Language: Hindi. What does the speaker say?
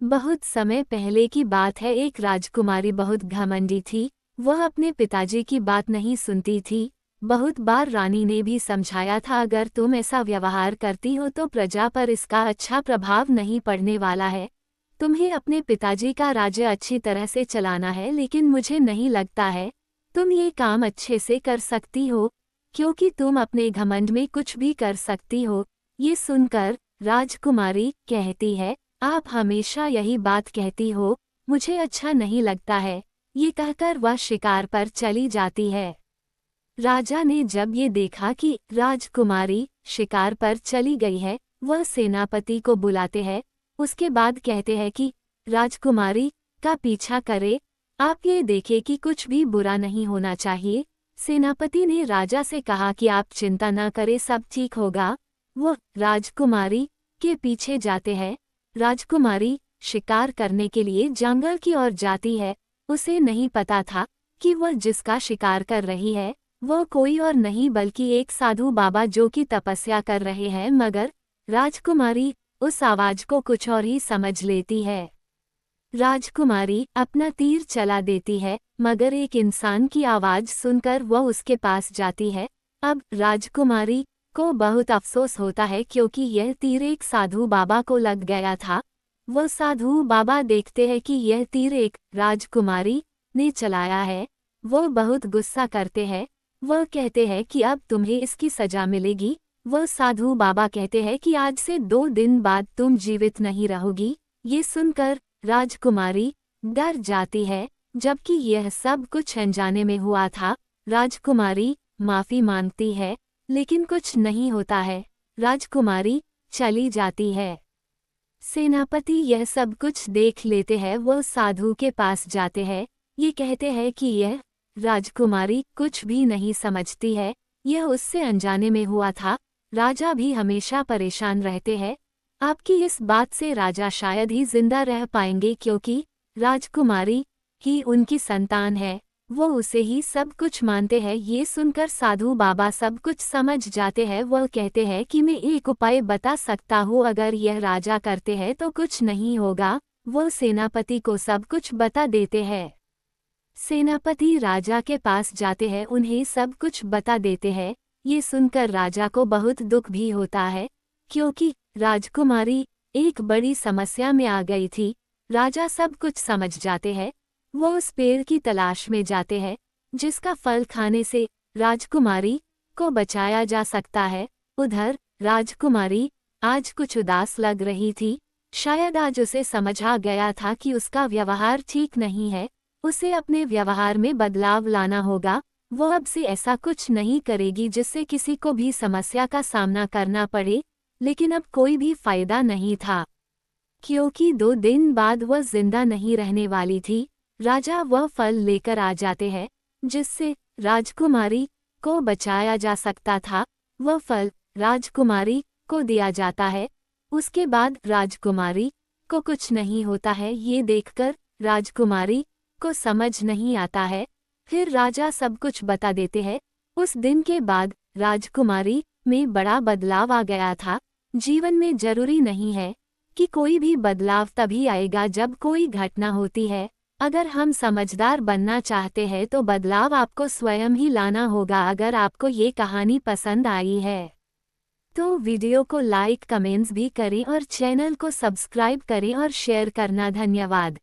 बहुत समय पहले की बात है। एक राजकुमारी बहुत घमंडी थी। वह अपने पिताजी की बात नहीं सुनती थी। बहुत बार रानी ने भी समझाया था, अगर तुम ऐसा व्यवहार करती हो तो प्रजा पर इसका अच्छा प्रभाव नहीं पड़ने वाला है। तुम्हें अपने पिताजी का राज्य अच्छी तरह से चलाना है, लेकिन मुझे नहीं लगता है तुम ये काम अच्छे से कर सकती हो, क्योंकि तुम अपने घमंड में कुछ भी कर सकती हो। ये सुनकर राजकुमारी कहती है, आप हमेशा यही बात कहती हो, मुझे अच्छा नहीं लगता है। ये कहकर वह शिकार पर चली जाती है। राजा ने जब ये देखा कि राजकुमारी शिकार पर चली गई है, वह सेनापति को बुलाते हैं। उसके बाद कहते हैं कि राजकुमारी का पीछा करे, आप ये देखें कि कुछ भी बुरा नहीं होना चाहिए। सेनापति ने राजा से कहा कि आप चिंता न करें, सब ठीक होगा। वो राजकुमारी के पीछे जाते हैं। राजकुमारी शिकार करने के लिए जंगल की ओर जाती है। उसे नहीं पता था कि वह जिसका शिकार कर रही है वह कोई और नहीं बल्कि एक साधु बाबा जो कि तपस्या कर रहे हैं, मगर राजकुमारी उस आवाज को कुछ और ही समझ लेती है। राजकुमारी अपना तीर चला देती है, मगर एक इंसान की आवाज सुनकर वह उसके पास जाती है। अब राजकुमारी को बहुत अफसोस होता है, क्योंकि यह तीर एक साधु बाबा को लग गया था। वह साधु बाबा देखते हैं कि यह तीर एक राजकुमारी ने चलाया है। वह बहुत गुस्सा करते हैं। वह कहते हैं कि अब तुम्हें इसकी सजा मिलेगी। वह साधु बाबा कहते हैं कि आज से 2 दिन बाद तुम जीवित नहीं रहोगी। ये सुनकर राजकुमारी डर जाती है, जबकि यह सब कुछ अनजाने में हुआ था। राजकुमारी माफी मांगती है, लेकिन कुछ नहीं होता है। राजकुमारी चली जाती है। सेनापति यह सब कुछ देख लेते हैं। वह साधु के पास जाते हैं। ये कहते हैं कि यह राजकुमारी कुछ भी नहीं समझती है, यह उससे अनजाने में हुआ था। राजा भी हमेशा परेशान रहते हैं। आपकी इस बात से राजा शायद ही जिंदा रह पाएंगे, क्योंकि राजकुमारी ही उनकी संतान है। वो उसे ही सब कुछ मानते हैं। ये सुनकर साधु बाबा सब कुछ समझ जाते हैं। वह कहते हैं कि मैं एक उपाय बता सकता हूँ, अगर यह राजा करते हैं तो कुछ नहीं होगा। वो सेनापति को सब कुछ बता देते हैं। सेनापति राजा के पास जाते हैं, उन्हें सब कुछ बता देते हैं। ये सुनकर राजा को बहुत दुख भी होता है, क्योंकि राजकुमारी एक बड़ी समस्या में आ गई थी। राजा सब कुछ समझ जाते हैं। वो उस पेड़ की तलाश में जाते हैं जिसका फल खाने से राजकुमारी को बचाया जा सकता है। उधर राजकुमारी आज कुछ उदास लग रही थी। शायद आज उसे समझ आ गया था कि उसका व्यवहार ठीक नहीं है। उसे अपने व्यवहार में बदलाव लाना होगा। वो अब से ऐसा कुछ नहीं करेगी जिससे किसी को भी समस्या का सामना करना पड़े। लेकिन अब कोई भी फायदा नहीं था, क्योंकि 2 दिन बाद वह जिंदा नहीं रहने वाली थी। राजा वह फल लेकर आ जाते हैं जिससे राजकुमारी को बचाया जा सकता था। वह फल राजकुमारी को दिया जाता है। उसके बाद राजकुमारी को कुछ नहीं होता है। ये देखकर राजकुमारी को समझ नहीं आता है। फिर राजा सब कुछ बता देते हैं। उस दिन के बाद राजकुमारी में बड़ा बदलाव आ गया था। जीवन में जरूरी नहीं है कि कोई भी बदलाव तभी आएगा जब कोई घटना होती है। अगर हम समझदार बनना चाहते हैं तो बदलाव आपको स्वयं ही लाना होगा। अगर आपको ये कहानी पसंद आई है तो वीडियो को लाइक कमेंट्स भी करें और चैनल को सब्सक्राइब करें और शेयर करना। धन्यवाद।